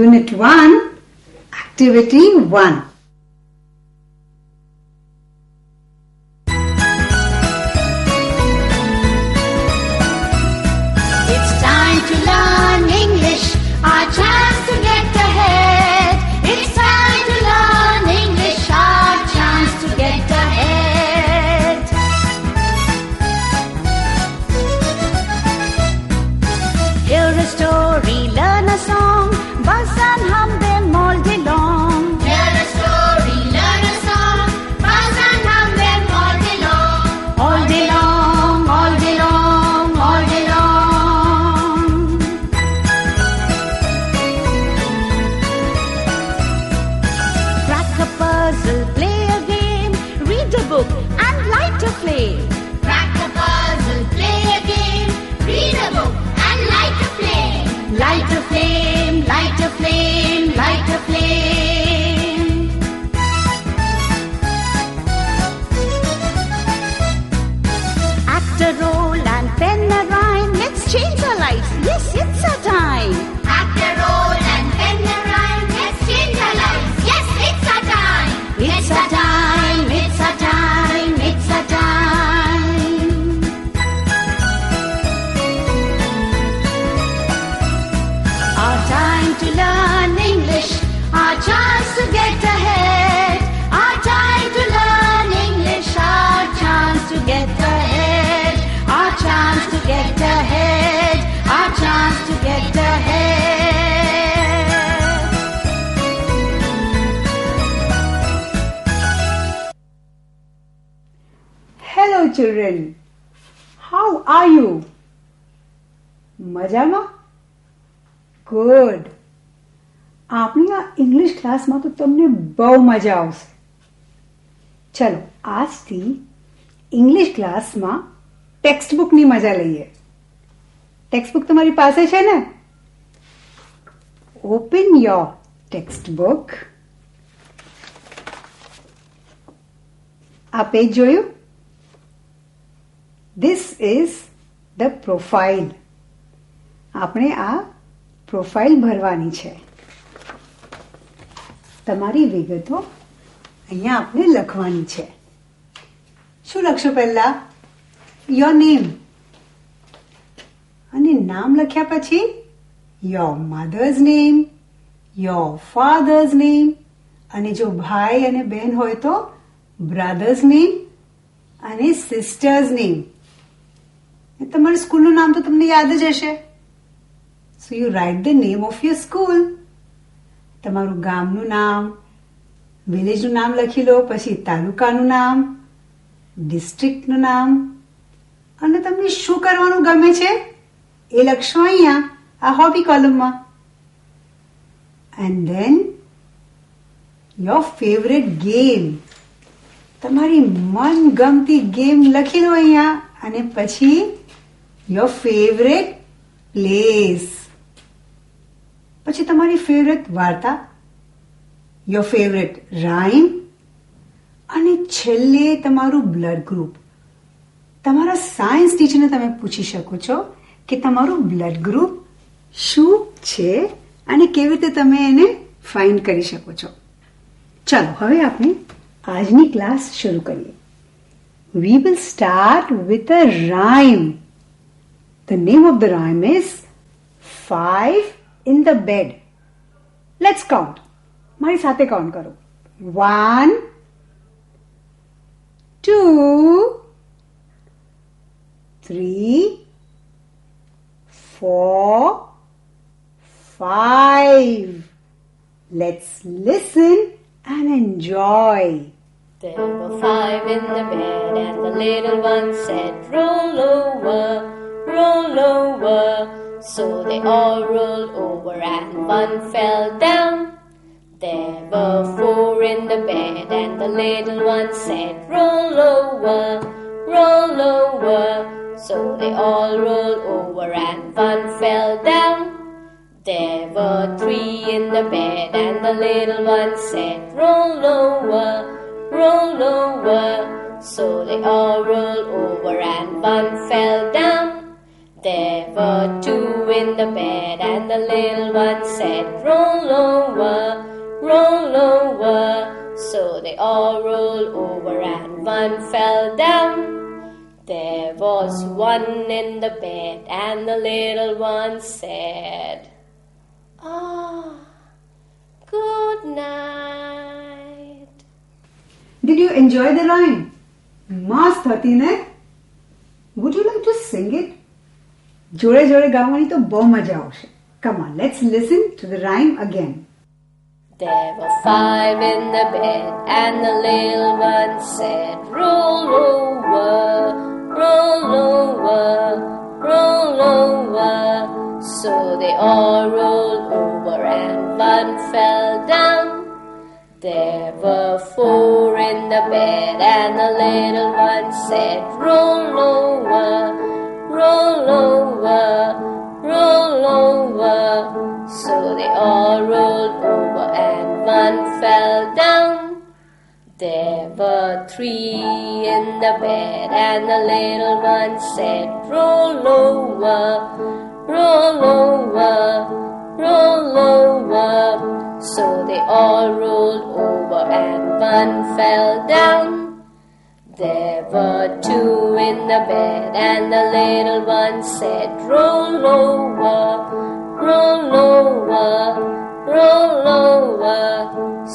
Unit 1, Activity 1. It's time to learn English, our chance to get ahead. It's time to learn English, our chance to get ahead. Hear a story, learn a song, buzz and hum them all day long. Hear a story, learn a song, buzz and hum them all day long. All day long, all day long, all day long. Crack a puzzle, play a game, read a book and light a flame. Crack a puzzle, play a game, read a book and light a flame. Light a flame, light a flame, light a flame. Act a role and pen a rhyme. Let's change our lives. Yes, it's our time. Act a role and pen a rhyme. Let's change our lives. Yes, it's our time. It's our time. It's our time. It's our time. Our time to learn English. Our chance to get ahead. Our time to learn English. Our chance to get ahead. Our chance to get ahead. Our chance to get ahead. Hello children. How are you? મજામાં? Good. આપણી આ English ક્લાસમાં તો તમને બહુ મજા આવશે. ચલો આજથી ઇંગ્લિશ ક્લાસમાં ટેક્સ્ટ બુકની મજા લઈએ. ટેક્સ્ટ બુક તમારી પાસે છે ને? Open your text book. આ પેજ જોયું? This is the profile. આપણે આ પ્રોફાઇલ ભરવાની છે. તમારી વિગતો અહીંયા આપણે લખવાની છે. શું લખશો પહેલા? Your name. અને નામ લખ્યા પછી your mother's name, your father's name, અને જો ભાઈ અને બહેન હોય તો બ્રધર્સ નેમ અને સિસ્ટર્સ નેમ. તમારું સ્કૂલનું નામ તો તમને યાદ જ હશે. So you write the name of your school. તમારું ગામનું નામ, વિલેજનું નામ લખી લો, પછી તાલુકાનું નામ, ડિસ્ટ્રિક્ટનું નામ, અને તમને શું કરવાનું ગમે છે એ લખશો અહીંયા આ હોબી કોલમમાં. And then your favourite game. તમારી મનગમતી ગેમ લખી લો અહીંયા. અને પછી યોર ફેવરેટ પ્લેસ. પછી તમારી ફેવરેટ વાર્તા, યોર ફેવરેટ રાઇમ, અને છેલ્લે તમારું બ્લડ ગ્રુપ. તમારા સાયન્સ ટીચરને તમે પૂછી શકો છો કે તમારું બ્લડ ગ્રુપ શું છે અને કેવી રીતે તમે એને ફાઇન્ડ કરી શકો છો. ચાલો હવે આપણે આજની ક્લાસ શરૂ કરીએ. We will start with a rhyme. The name of the rhyme is 5 in the bed. Let's count. મારી સાથે કાઉન્ટ કરો. 1, 2, 3, 4, 5. Let's listen and enjoy. There were 5 in the bed, and the little one said, roll over, roll over. So they all rolled over, and one fell down. There were 4 in the bed, and the little one said, roll over, roll over. So they all rolled over, and one fell down. There were 3 in the bed, and the little one said, roll over, roll over. So they all rolled over, and one fell down. There were two in the bed, and the little one said, roll over, roll over. So they all rolled over, and one fell down. There was one in the bed, and the little one said, ah, good night. Did you enjoy the rhyme? મસ્ત હતી ને? Would you like to sing it? જોડે જોડે ગાવાની તો બહુ મજા આવશે. Come on, let's listen to the rhyme again. There were five in the bed, and the little one said, roll over, roll over, roll over. So they all rolled over, and one fell down. There were four in the bed, and the little one said, roll over, roll over, roll over. So they all rolled over, and one fell down. There were three in the bed, and the little one said, roll over, roll over, roll over. So they all rolled over, and one fell down. There were two in the bed, and the little one said, roll over, roll over, roll over.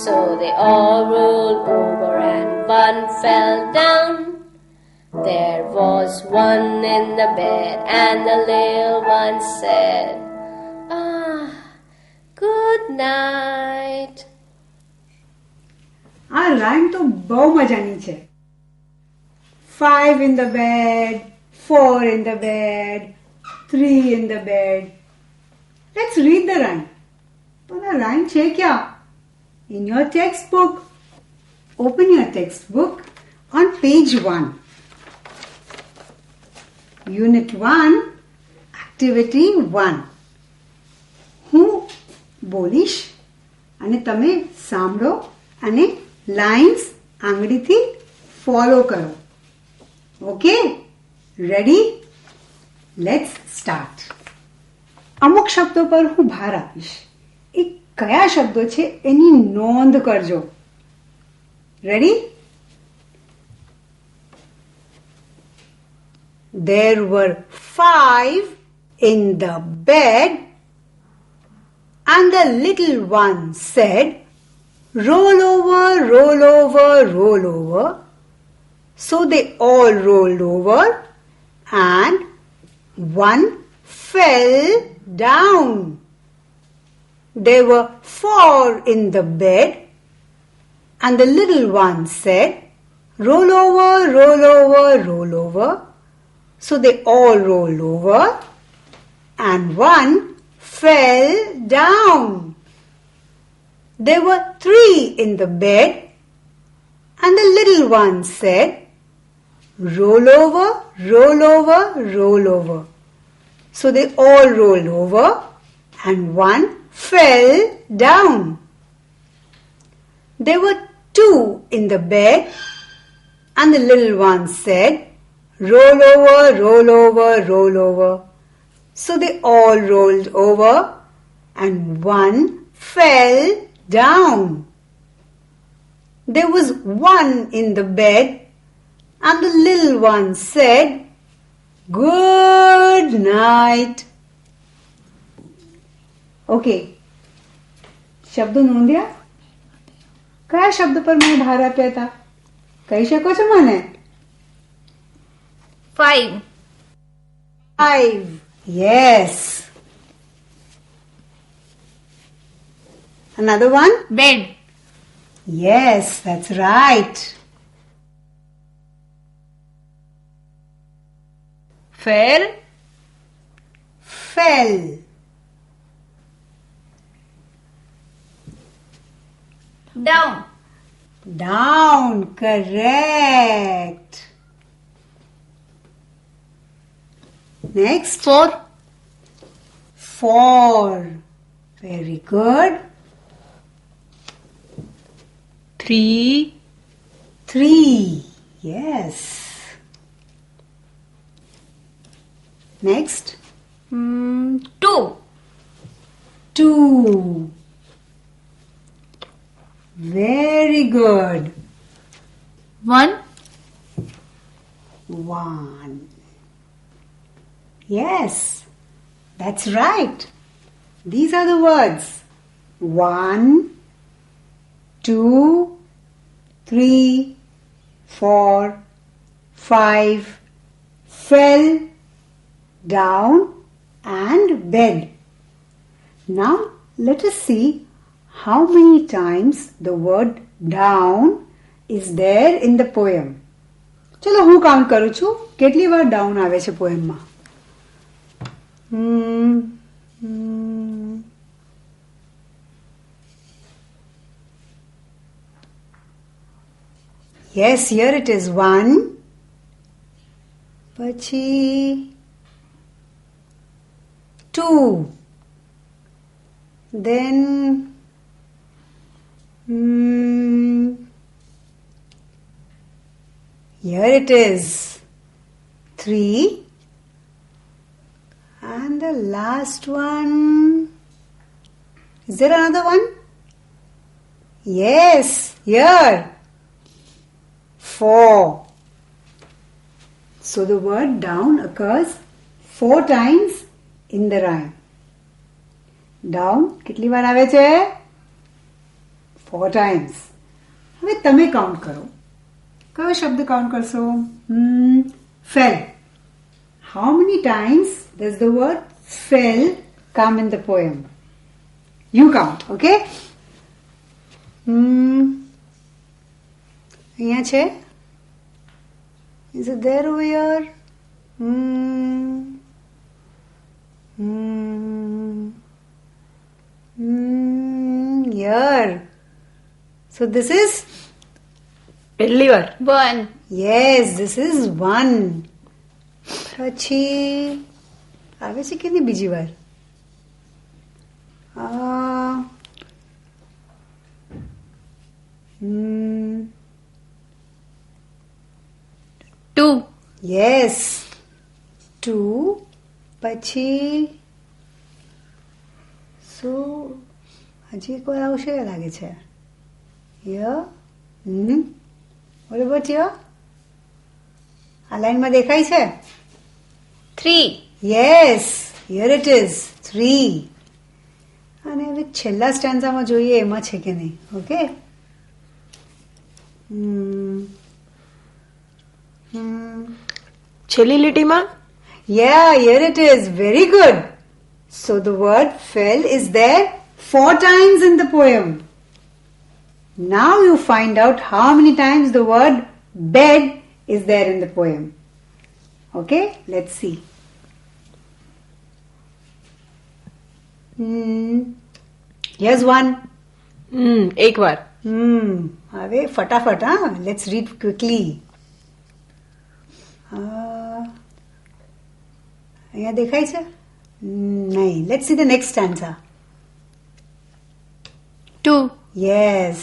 So they all rolled over, and one fell down. There was one in the bed, and the little one said, ah, good night. આ rhyme તો બહુ મજાની છે. 5 in the bed, 4 in the bed, 3 in the bed. Let's read the rhyme. પણ આ rhyme છે ક્યાં? In your textbook. Open your textbook on page 1. Unit 1, Activity 1. હું બોલીશ અને તમે સાંભળો અને લાઇન્સ આંગળીથી ફોલો કરો. ઓકે? રેડી? Let's start. અમુક શબ્દો પર હું ભાર આપીશ. એ કયા શબ્દો છે એની નોંધ કરજો. Ready? There were 5 in the bed, and the little one said, roll over, roll over, roll over. So they all rolled over, and one fell down. There were 4 in the bed, and the little one said, roll over, roll over, roll over. So they all rolled over, and one fell down. There were 3 in the bed, and the little one said, roll over, roll over, roll over. So they all rolled over, and one fell down. There were 2 in the bed, and the little one said, roll over, roll over, roll over. So they all rolled over, and one fell down. There was 1 in the bed, and the little one said, good night. Okay. શબ્દો નોંધ્યા? કયા શબ્દ પર મેં ભાર આપ્યા હતા? કહી શકો છો મને? 5. 5. Yes. Another one? Bed. Yes, that's right. Fell. Fell. Down. Down. Correct. Next. 4. 4. Very good. 3. 3. Yes. Next. 2. 2. Very good. 1. 1. Yes, that's right. These are the words. 1, 2, 3, 4, 5, fell, down and bed. Now let us see how many times the word down is there in the poem. ચલો હું count કરું છું કેટલી વાર down આવે છે પોએમમાં. Yes, here it is 1. પછી 2. Then here it is 3. And the last one. Is there another one? Yes, here. 4. So the word down occurs 4 times in the rhyme. Down કેટલી વાર આવે છે? 4 times. હવે તમે કાઉન્ટ કરો. કયો શબ્દ કાઉન્ટ કરશો? Fell. How many times does the word fell come in the poem? You count, okay? અહીંયા છે? Is it there over here? Here. So this is? પહેલી વાર. 1. Yes, this is 1. પછી આવે છે કે નહીં બીજી વાર? 2. Yes. 2. પછી so હજી એક વાર આવશે લાગે છે. Here. What about here? આ લાઈનમાં દેખાય છે? 3. Yes, here it is. 3. અને હવે છેલ્લા સ્ટેન્ઝામાં જોઈએ એમાં છે કે નહીં. ઓકે. છેલ્લી લીટીમાં? Yeah, here it is. Very good. So the word fell is there 4 times in the poem. Now you find out how many times the word bed is there in the poem. Okay, let's see. Here's one. એક વાર. હવે ફટાફટ હા. Let's read quickly. અહીંયા દેખાય છે? નહીં. Let's see the next stanza. 2. Yes.